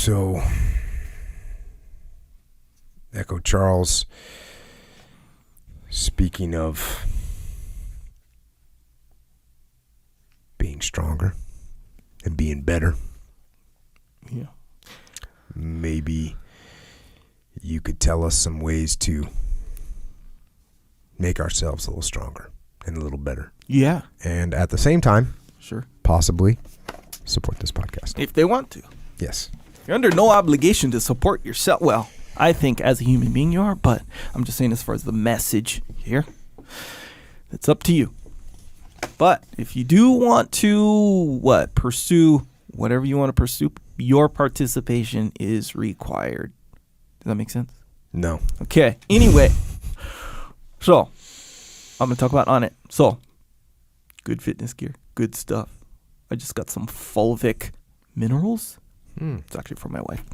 So, Echo Charles, speaking of being stronger and being better, yeah, maybe you could tell us some ways to make ourselves a little stronger and a little better. Yeah. And at the same time, sure, possibly support this podcast. If they want to. Yes. You're under no obligation to support yourself. Well, I think as a human being you are, but I'm just saying as far as the message here, it's up to you. But if you do want to, pursue whatever you want to pursue, your participation is required. Does that make sense? No. Okay. Anyway, so I'm going to talk about On It. So, good fitness gear, good stuff. I just got some fulvic minerals. It's actually for my wife.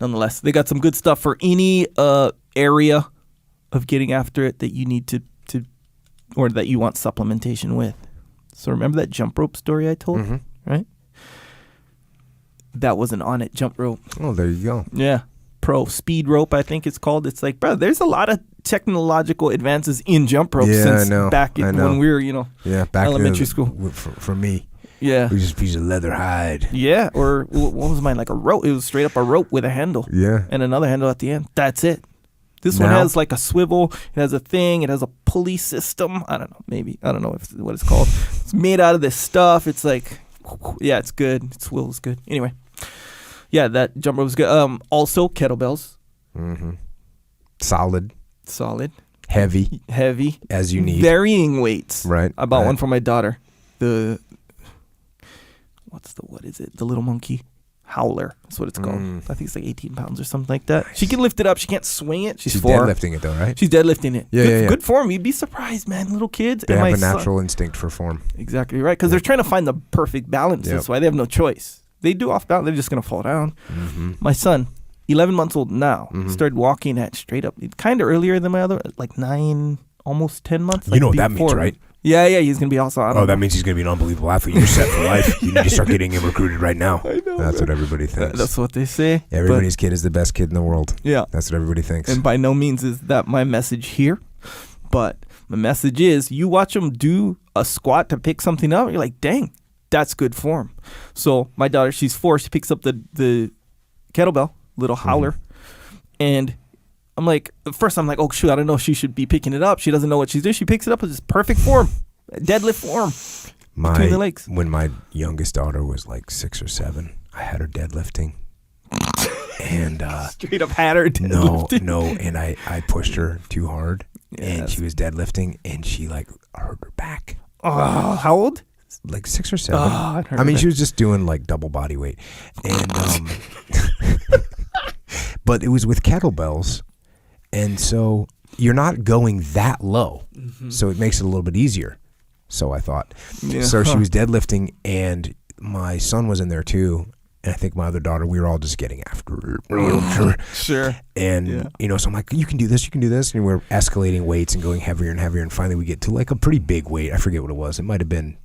Nonetheless, they got some good stuff for any area of getting after it that you need to or that you want supplementation with. So remember that jump rope story I told, right? That was an On It jump rope. Oh, there you go. Yeah. Pro speed rope, I think it's called. It's like, bro, there's a lot of technological advances in jump ropes since back when we were, back elementary school. For me. Yeah. We just piece of leather hide. Yeah. Or what was mine? Like a rope. It was straight up a rope with a handle. Yeah. And another handle at the end. That's it. This one has like a swivel. It has a thing. It has a pulley system. I don't know. Maybe. I don't know what it's called. It's made out of this stuff. It's like, yeah, it's good. It swivels good. Anyway. Yeah, that jump rope is good. Also, kettlebells. Mm-hmm. Solid. Heavy. As you need. Varying weights. Right. I bought one for my daughter. What is it? The little monkey howler. That's what it's called. I think it's like 18 pounds or something like that. Nice. She can lift it up. She can't swing it. She's 4. Deadlifting it though, right? She's deadlifting it. Yeah. Good form. You'd be surprised, man. Little kids. They have a natural instinct for form. Exactly right. Because they're trying to find the perfect balance. Yep. That's why they have no choice. They do off balance. They're just going to fall down. My son, 11 months old now, started walking at straight up. Kind of earlier than my other, like 9, almost 10 months. You know what that means, right? Yeah, he's going to be also. That means he's going to be an unbelievable athlete. You're set for life. You need to start getting him recruited right now. I know. That's what everybody thinks. That's what they say. Everybody's kid is the best kid in the world. Yeah. That's what everybody thinks. And by no means is that my message here. But my message is you watch them do a squat to pick something up. You're like, dang, that's good form. So my daughter, she's 4. She picks up the kettlebell, little howler. And I'm like, at first I'm like, oh, shoot, I don't know if she should be picking it up. She doesn't know what she's doing. She picks it up with this perfect form. Deadlift form between the legs. When my youngest daughter was like 6 or 7, I had her deadlifting. And straight up had her deadlifting. No, and I pushed her too hard. And she was deadlifting and she like hurt her back. Oh, how old? Like 6 or 7. I mean, she was just doing like double body weight. And but it was with kettlebells. And so you're not going that low. So it makes it a little bit easier. So I thought. Yeah. So she was deadlifting, and my son was in there too. And I think my other daughter, we were all just getting after her. Sure. And, so I'm like, you can do this. And we're escalating weights and going heavier and heavier. And finally we get to like a pretty big weight. I forget what it was. It might have been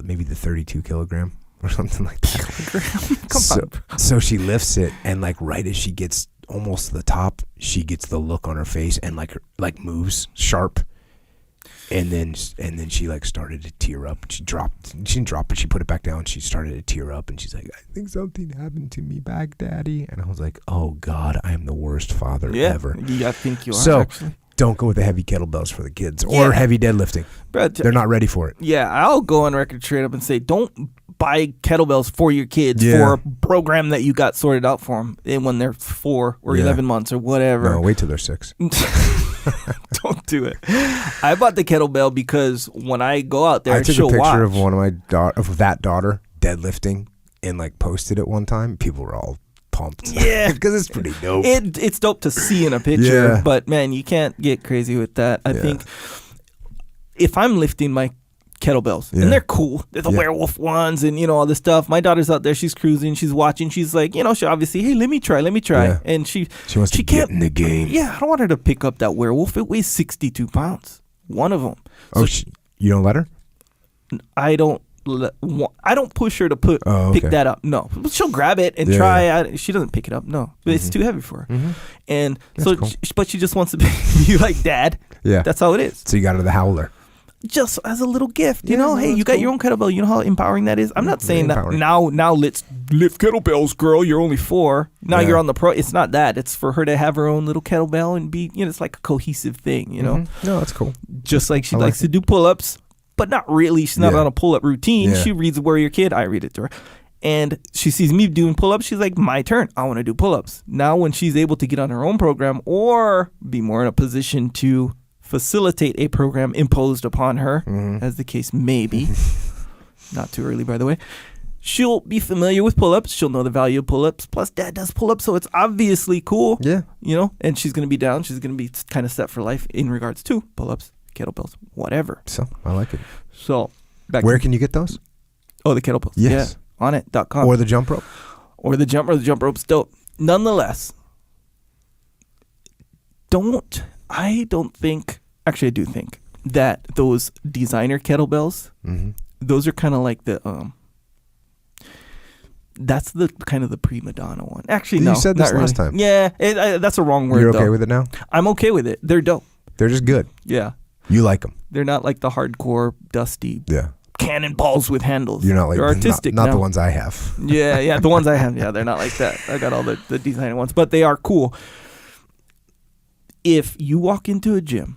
maybe the 32 kilogram or something like that. Come on. So she lifts it, and like right as she gets almost to the top, she gets the look on her face and like moves sharp. And then she like started to tear up. She didn't drop it. She put it back down. She started to tear up, and she's like, "I think something happened to me back, Daddy." And I was like, "Oh God, I am the worst father ever." Yeah, I think you are. So actually, don't go with the heavy kettlebells for the kids or heavy deadlifting. But they're not ready for it. Yeah, I'll go on record straight up and say, don't buy kettlebells for your kids for a program that you got sorted out for them when they're 4 or 11 months or whatever. No, wait till they're 6. Don't do it. I bought the kettlebell because when I go out there, I took a picture of one of my daughter deadlifting and like posted it one time. People were all pumped. Yeah, because it's pretty dope. It's dope to see in a picture, but man, you can't get crazy with that. I think if I'm lifting my kettlebells and they're cool, they're the werewolf ones and all this stuff. My daughter's out there, she's cruising, she's watching, she's like, she obviously, hey, let me try, and she wants to get in the game. I don't want her to pick up that werewolf. It weighs 62 pounds, one of them. So you don't let her? I don't I don't push her to pick that up. No, she'll grab it and try. She doesn't pick it up. No, it's too heavy for her. And that's cool. But she just wants to be like dad. Yeah, that's how it is. So you got her the howler. Just as a little gift, you know. Hey, you got your own kettlebell. You know how empowering that is. I'm not saying that now let's lift kettlebells, girl. You're only 4. Now you're on the pro. It's not that. It's for her to have her own little kettlebell and be, it's like a cohesive thing, you know. No, that's cool. Just like she likes to do pull-ups, but not really. She's not on a pull-up routine. Yeah. She reads Warrior Kid. I read it to her. And she sees me doing pull-ups. She's like, my turn. I want to do pull-ups. Now when she's able to get on her own program or be more in a position to facilitate a program imposed upon her, as the case may be, not too early, by the way, she'll be familiar with pull-ups. She'll know the value of pull-ups. Plus, dad does pull-ups, so it's obviously cool. Yeah. You know, and she's going to be down. She's going to be kind of set for life in regards to pull-ups, kettlebells, whatever. So, I like it. So, where can you get those? Oh, the kettlebells. Yes. Yeah, on it.com. Or the jump rope. Or the jump rope. The jump rope's dope. Nonetheless, I do think that those designer kettlebells, those are kind of like the, that's the kind of the prima donna one. Actually, no. You said this last time. Yeah, that's a wrong word. You're okay with it now? I'm okay with it. They're dope. They're just good. Yeah. You like them. They're not like the hardcore, dusty cannonballs with handles. You're not like, they're artistic. Not the ones I have. Yeah, the ones I have. Yeah, they're not like that. I got all the designer ones, but they are cool. If you walk into a gym,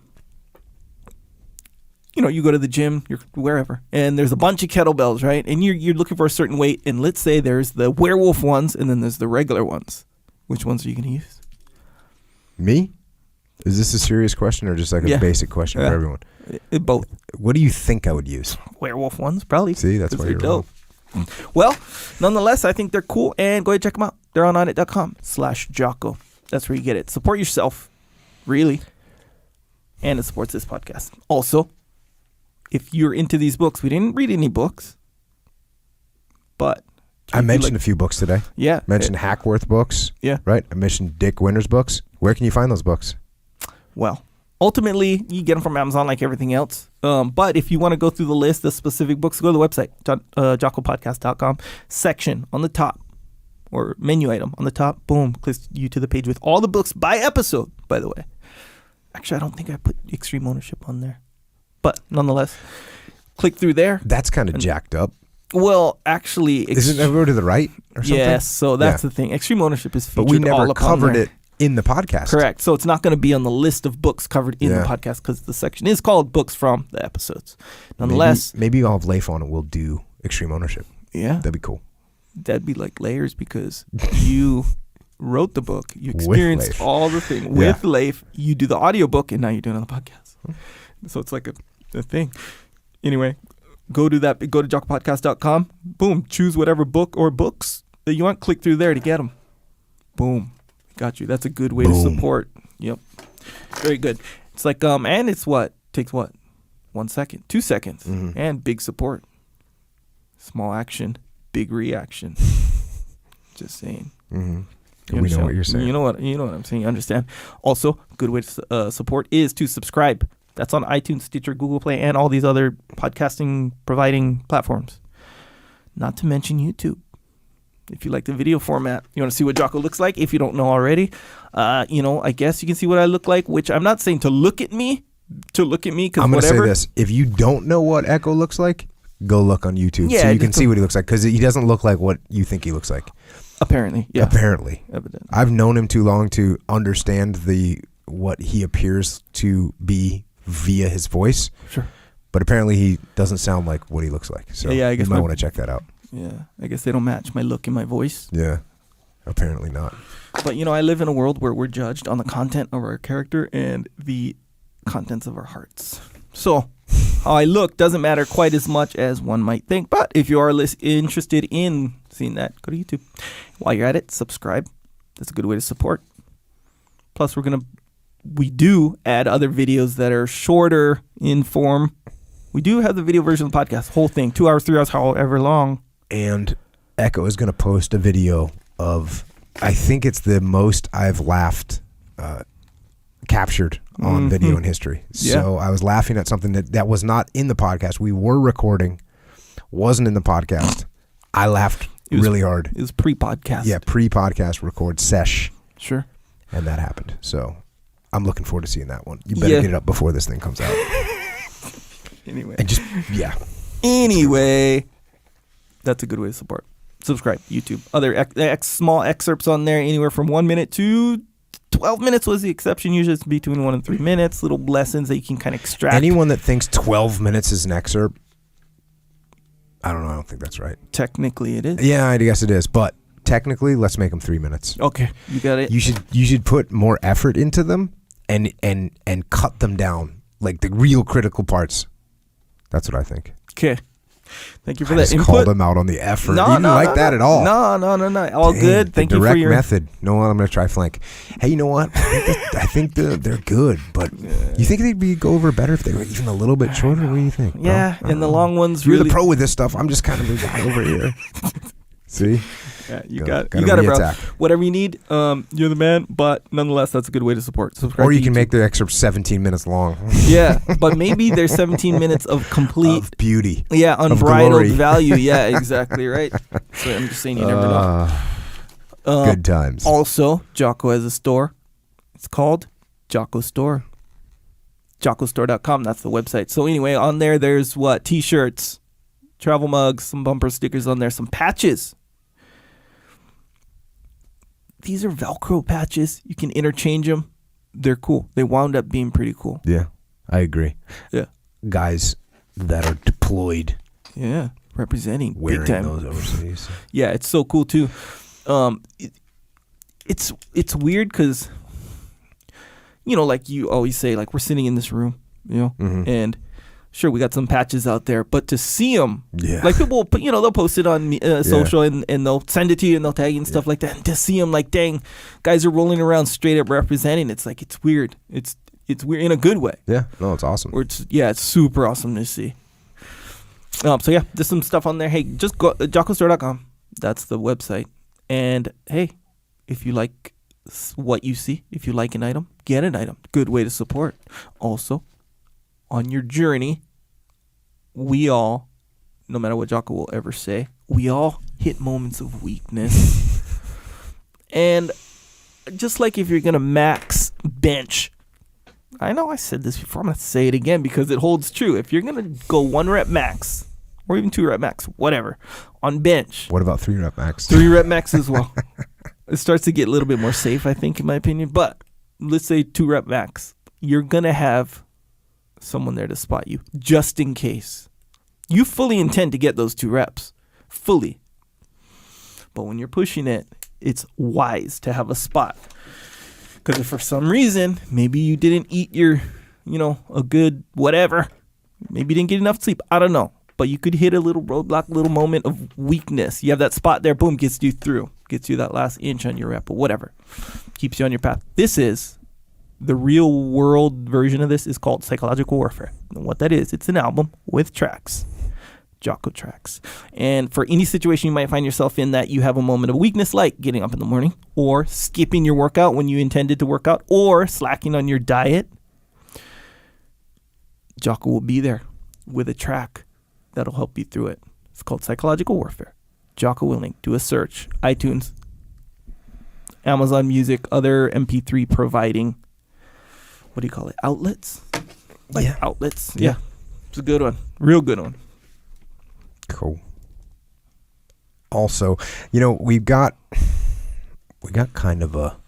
you go to the gym, you're wherever, and there's a bunch of kettlebells, right? And you're looking for a certain weight, and let's say there's the werewolf ones, and then there's the regular ones. Which ones are you going to use? Me? Is this a serious question or just like a basic question for everyone? Both. What do you think I would use? Werewolf ones, probably. See, that's why you're dope. Well, nonetheless, I think they're cool, and go ahead and check them out. They're on onit.com/Jocko. That's where you get it. Support yourself, really, and it supports this podcast. Also, if you're into these books, we didn't read any books, but I mentioned a few books today. Yeah. Mentioned Hackworth books. Yeah. Right? I mentioned Dick Winter's books. Where can you find those books? Well, ultimately, you get them from Amazon like everything else. But if you want to go through the list of specific books, go to the website, jockopodcast.com, section on the top, or menu item on the top. Boom. Clicks you to the page with all the books by episode, by the way. Actually, I don't think I put Extreme Ownership on there. But nonetheless, click through there. That's kind of jacked up. Well, actually, isn't it over to the right or something? Yes, so that's the thing. Extreme Ownership is featured but we never all covered it in the podcast. Correct. So it's not going to be on the list of books covered in the podcast because the section is called Books from the Episodes. Nonetheless, maybe I'll have Leif on and we'll do Extreme Ownership. Yeah, that'd be cool. That'd be like layers because you wrote the book, you experienced all the thing with Leif. You do the audiobook, and now you're doing it on the podcast. So it's like a thing. Anyway, go to jockopodcast.com. Boom, choose whatever book or books that you want. Click through there to get them. Boom, got you. That's a good way to support. Yep, very good. It's like and it's takes 1 second, 2 seconds, and big support. Small action, big reaction. Just saying. We know what you're saying. You know what I'm saying. You understand. Also, good way to support is to subscribe. That's on iTunes, Stitcher, Google Play, and all these other podcasting providing platforms. Not to mention YouTube. If you like the video format, you want to see what Jocko looks like. If you don't know already, I guess you can see what I look like. Which I'm not saying to look at me. Because I'm going to say this: if you don't know what Echo looks like, go look on YouTube so you can see what he looks like. Because he doesn't look like what you think he looks like. Apparently, yeah. Apparently, evidently. I've known him too long to understand what he appears to be via his voice. Sure. But apparently he doesn't sound like what he looks like. So I guess you might want to check that out. Yeah. I guess they don't match my look and my voice. Yeah. Apparently not. But I live in a world where we're judged on the content of our character and the contents of our hearts. So how I look doesn't matter quite as much as one might think. But if you are interested in seeing that, go to YouTube. While you're at it, subscribe. That's a good way to support. Plus, we do add other videos that are shorter in form. We do have the video version of the podcast, whole thing, 2 hours, 3 hours, however long. And Echo is going to post a video of, I think it's the most I've laughed captured on video in history. So I was laughing at something that was not in the podcast. We were recording, Wasn't in the podcast. I laughed really hard. It was pre-podcast. Yeah, pre-podcast record sesh. Sure. And that happened. So I'm looking forward to seeing that one. You better get it up before this thing comes out. Anyway. And just, yeah. Anyway, that's a good way to support. Subscribe, YouTube. Other small excerpts on there, anywhere from 1 minute to 12 minutes was the exception. Usually it's between 1 and 3 minutes. Little lessons that you can kind of extract. Anyone that thinks 12 minutes is an excerpt, I don't know. I don't think that's right. Technically, it is. Yeah, I guess it is. But technically, let's make them 3 minutes. Okay, you got it. You should put more effort into them and cut them down, like the real critical parts. That's what I think. Okay. Thank you for I that just input. called them out on the effort. You didn't like that at all. No. All Dang, good. Thank you for your direct method. No, I'm going to try flank. Hey, you know what? I think they're good, but you think they'd go over better if they were even a little bit shorter? What do you think? Yeah, and the long ones You're really. the pro with this stuff. I'm just kind of moving over here. See? Yeah, you got it, bro. Whatever you need, you're the man. But nonetheless, that's a good way to support. Subscribe. Or you to can YouTube. make their excerpt 17 minutes long. Yeah, but maybe there's 17 minutes of complete of beauty. Yeah, of unbridled glory. value. Yeah, exactly right. So I'm just saying, you never know. Good times. Also, Jocko has a store. It's called Jocko Store. JockoStore.com. That's the website. So anyway, on there, there's T-shirts, travel mugs, some bumper stickers on there, some patches. These are Velcro patches. You can interchange them. They're cool. They wound up being pretty cool. Yeah, I agree. Yeah. Guys that are deployed. Yeah, representing wearing big time. those overseas. Yeah, it's so cool too. It's weird because, like you always say, like we're sitting in this room, and sure, we got some patches out there, but to see them, like people, they'll post it on social and they'll send it to you and they'll tag you and stuff like that. And to see them, like, dang, guys are rolling around straight up representing. It's like, it's weird. It's weird in a good way. Yeah, no, it's awesome. It's super awesome to see. So yeah, there's some stuff on there. Hey, just go JockoStore.com. That's the website. And hey, if you like what you see, if you like an item, get an item. Good way to support. Also, on your journey, we all, no matter what Jocko will ever say, we all hit moments of weakness. And just like if you're going to max bench, I know I said this before, I'm going to say it again because it holds true. If you're going to go 1 rep max, or even 2 rep max, whatever, on bench. What about 3 rep max? 3 rep max as well. It starts to get a little bit more safe, I think, in my opinion. But let's say 2 rep max. You're going to have someone there to spot you just in case. You fully intend to get those 2 reps. Fully. But when you're pushing it, it's wise to have a spot. Because if for some reason, maybe you didn't eat your, a good whatever. Maybe you didn't get enough sleep. I don't know. But you could hit a little roadblock, little moment of weakness. You have that spot there, boom, gets you through. Gets you that last inch on your rep or whatever. Keeps you on your path. This is the real world version of this is called Psychological Warfare. And what that is, it's an album with tracks. Jocko tracks. And for any situation you might find yourself in that you have a moment of weakness, like getting up in the morning, or skipping your workout when you intended to work out, or slacking on your diet, Jocko will be there with a track that'll help you through it. It's called Psychological Warfare. Jocko Willink. Do a search. iTunes, Amazon Music, other MP3 providing, what do you call it? Outlets? Outlets. Yeah. It's a good one. Real good one. Cool. Also, we got kind of a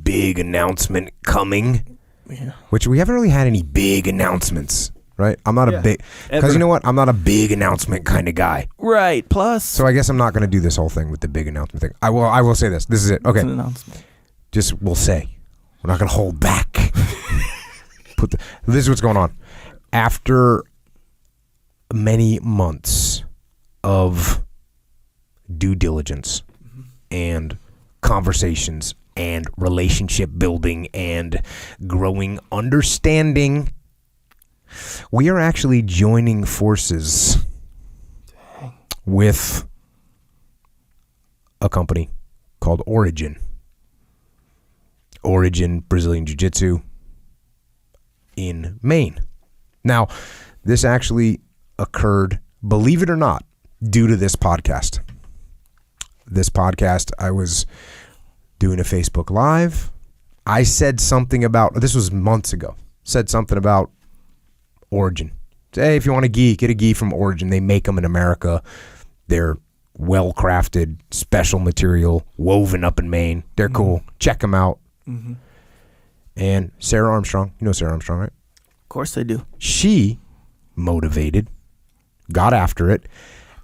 big announcement coming. Yeah. Which we haven't really had any big announcements, right? I'm not a big, because you know what? I'm not a big announcement kind of guy. Right. Plus. So I guess I'm not going to do this whole thing with the big announcement thing. I will say this. This is it. Okay. It's an announcement. Just we'll say. We're not going to hold back. This is what's going on. After many months of due diligence and conversations and relationship building and growing understanding, we are actually joining forces with a company called Origin Brazilian Jiu-Jitsu in Maine. Now, this actually occurred, believe it or not, due to this podcast. This podcast, I was doing a Facebook Live. I said something about, this was months ago, said something about Origin. Hey, if you want a gi, get a gi from Origin. They make them in America. They're well-crafted, special material, woven up in Maine. They're cool. Check them out. Mm-hmm. And Sarah Armstrong, you know Sarah Armstrong, right? Of course I do. She motivated, got after it,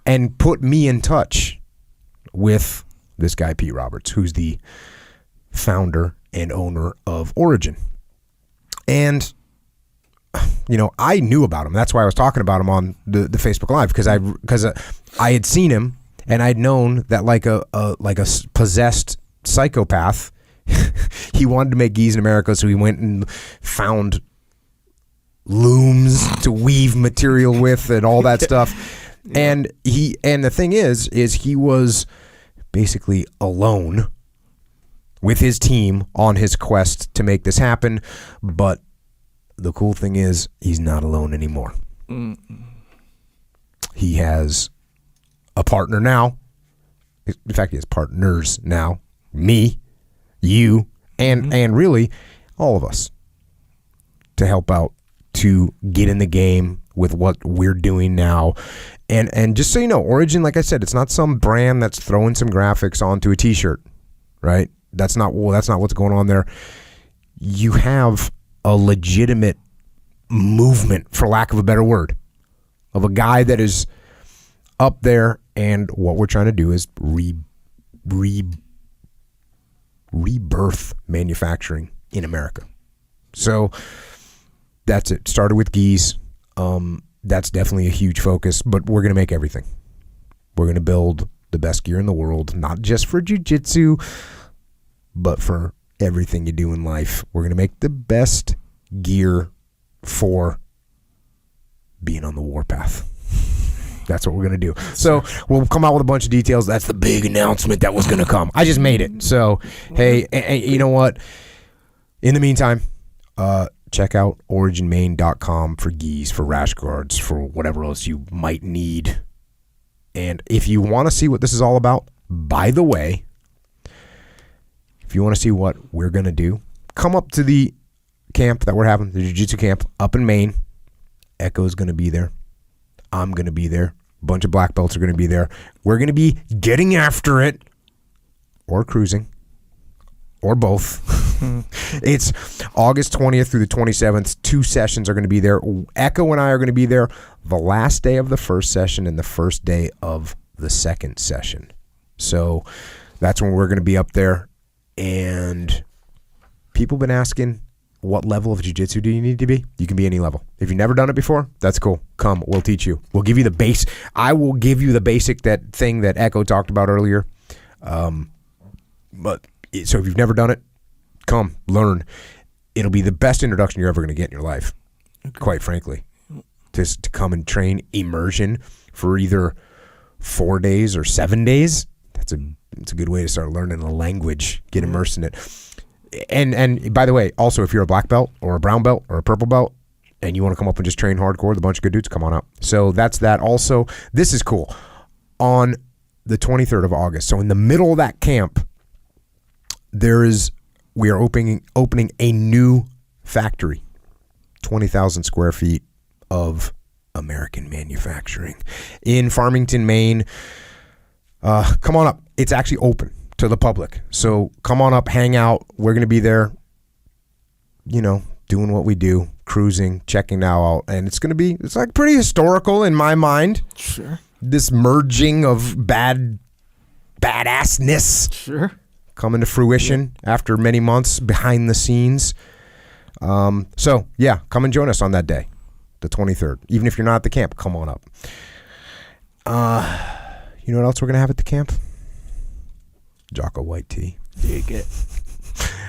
and put me in touch with this guy, Pete Roberts, who's the founder and owner of Origin. And, you know, I knew about him. That's why I was talking about him on the Facebook Live, because I had seen him, and I'd known that like a possessed psychopath, he wanted to make gis in America, so he went and found looms to weave material with and all that stuff. Yeah. And the thing is he was basically alone with his team on his quest to make this happen. But the cool thing is he's not alone anymore. He has a partner now. In fact, he has partners now. Me, you, and really all of us, to help out, to get in the game with what we're doing now. And just so you know, Origin, like I said, it's not some brand that's throwing some graphics onto a t-shirt, right? That's not what's going on there. You have a legitimate movement, for lack of a better word, of a guy that is up there, and what we're trying to do is rebirth manufacturing in America. So that's it. Started with gis. That's definitely a huge focus, but we're going to make everything. We're going to build the best gear in the world, not just for jiu-jitsu, but for everything you do in life. We're going to make the best gear for being on the warpath. That's what we're going to do. So we'll come out with a bunch of details. That's the big announcement that was going to come. I just made it. So, hey, you know what? In the meantime, check out originmaine.com for gis, for rash guards, for whatever else you might need. And if you want to see what this is all about, by the way, if you want to see what we're going to do, come up to the camp that we're having, the jiu-jitsu camp up in Maine. Echo's going to be there. I'm going to be there. A bunch of black belts are going to be there. We're going to be getting after it, or cruising, or both. It's August 20th through the 27th. 2 sessions are going to be there. Echo and I are going to be there the last day of the first session and the first day of the second session. So that's when we're going to be up there. And people have been asking, what level of jiu-jitsu do you need to be? You can be any level. If you've never done it before, that's cool. Come, we'll teach you. We'll give you the base. I will give you the basic, that thing that Echo talked about earlier. So if you've never done it, come, learn. It'll be the best introduction you're ever going to get in your life, quite frankly. Just to come and train immersion for either 4 days or 7 days. It's a good way to start learning a language, get immersed in it. And by the way, also, if you're a black belt or a brown belt or a purple belt and you want to come up and just train hardcore with a bunch of good dudes, come on out. So that's that. Also, this is cool. On the 23rd of August, so in the middle of that camp, we are opening a new factory, 20,000 square feet of American manufacturing in Farmington, Maine. Come on up. It's actually open to the public. So come on up, hang out. We're going to be there, doing what we do, cruising, checking out. And it's like pretty historical in my mind. Sure. This merging of badassness. Sure. Coming to fruition after many months behind the scenes. So yeah, come and join us on that day, the 23rd. Even if you're not at the camp, come on up. You know what else we're going to have at the camp? Jocko white tea. Dig it.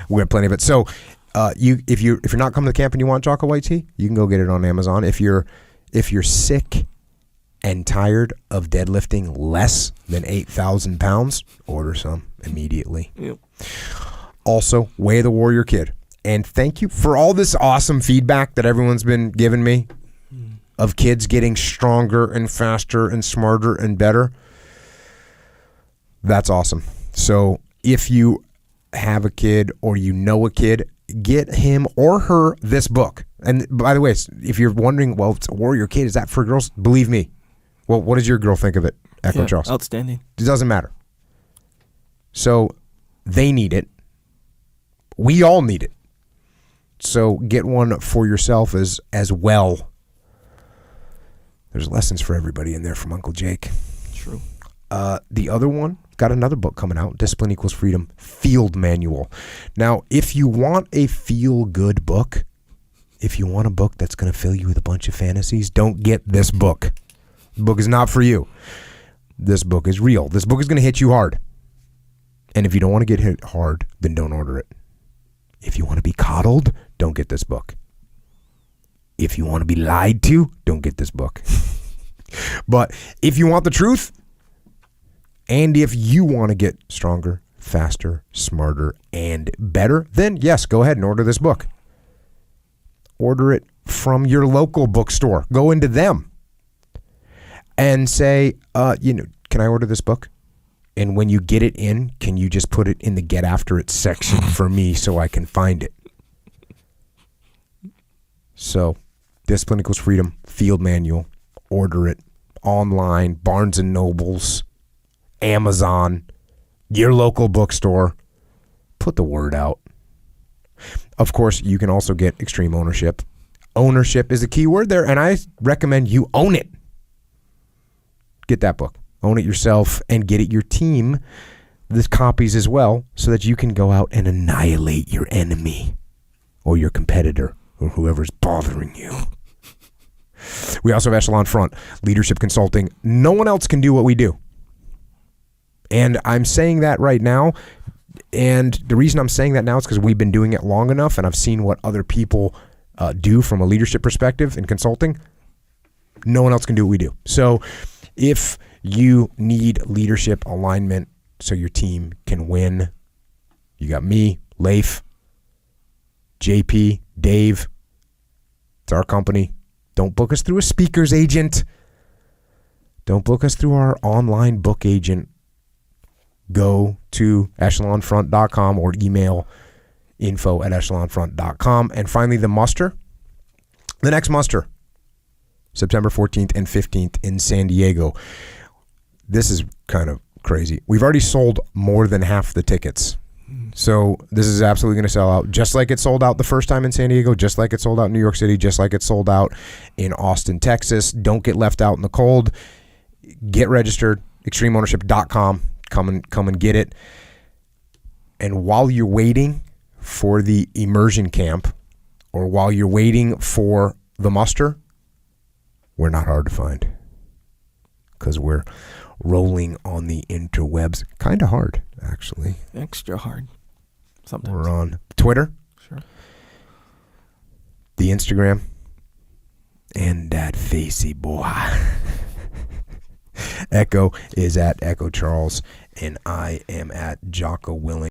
We have plenty of it. So if you're not coming to the camp and you want Jocko white tea, you can go get it on Amazon. If you're sick and tired of deadlifting less than 8,000 pounds, order some immediately. Yep. Also, Way of the Warrior Kid. And thank you for all this awesome feedback that everyone's been giving me. of kids getting stronger and faster and smarter and better, that's awesome. So if you have a kid or you know a kid, get him or her this book. And by the way, if you're wondering, well, it's a warrior kid, is that for girls? Believe me. Well, what does your girl think of it, Echo Charles? Outstanding. It doesn't matter. So they need it. We all need it. So get one for yourself as well. There's lessons for everybody in there from Uncle Jake. True. The other one, got another book coming out, Discipline Equals Freedom, Field Manual. Now, if you want a feel-good book, if you want a book that's going to fill you with a bunch of fantasies, don't get this book. The book is not for you. This book is real. This book is going to hit you hard. And if you don't want to get hit hard, then don't order it. If you want to be coddled, don't get this book. If you want to be lied to, don't get this book. But if you want the truth, and if you want to get stronger, faster, smarter, and better, then yes, go ahead and order this book. Order it from your local bookstore. Go into them and say, can I order this book? And when you get it in, can you just put it in the get after it section for me so I can find it? So, Discipline Equals Freedom, Field Manual. Order it online, Barnes & Nobles, Amazon, your local bookstore. Put the word out. Of course, you can also get Extreme Ownership. Ownership is a key word there, and I recommend you own it. Get that book. Own it yourself and get it your team the copies as well so that you can go out and annihilate your enemy or your competitor or whoever's bothering you. We also have Echelon Front, leadership consulting. No one else can do what we do. And I'm saying that right now. And the reason I'm saying that now is because we've been doing it long enough and I've seen what other people do from a leadership perspective in consulting. No one else can do what we do. So if you need leadership alignment so your team can win, you got me, Leif, JP, Dave. It's our company. Don't book us through a speaker's agent. Don't book us through our online book agent. Go to echelonfront.com or email info@echelonfront.com. And finally, the muster. The next muster, September 14th and 15th in San Diego. This is kind of crazy. We've already sold more than half the tickets. So this is absolutely going to sell out, just like it sold out the first time in San Diego, just like it sold out in New York City, just like it sold out in Austin, Texas. Don't get left out in the cold. Get registered, extremeownership.com. Come and get it. And while you're waiting for the immersion camp or while you're waiting for the muster, we're not hard to find because we're rolling on the interwebs. Kind of hard, actually. Extra hard. Sometimes. We're on Twitter. Sure. The Instagram. And that facey boy. Echo is at Echo Charles, and I am at Jocko Willing.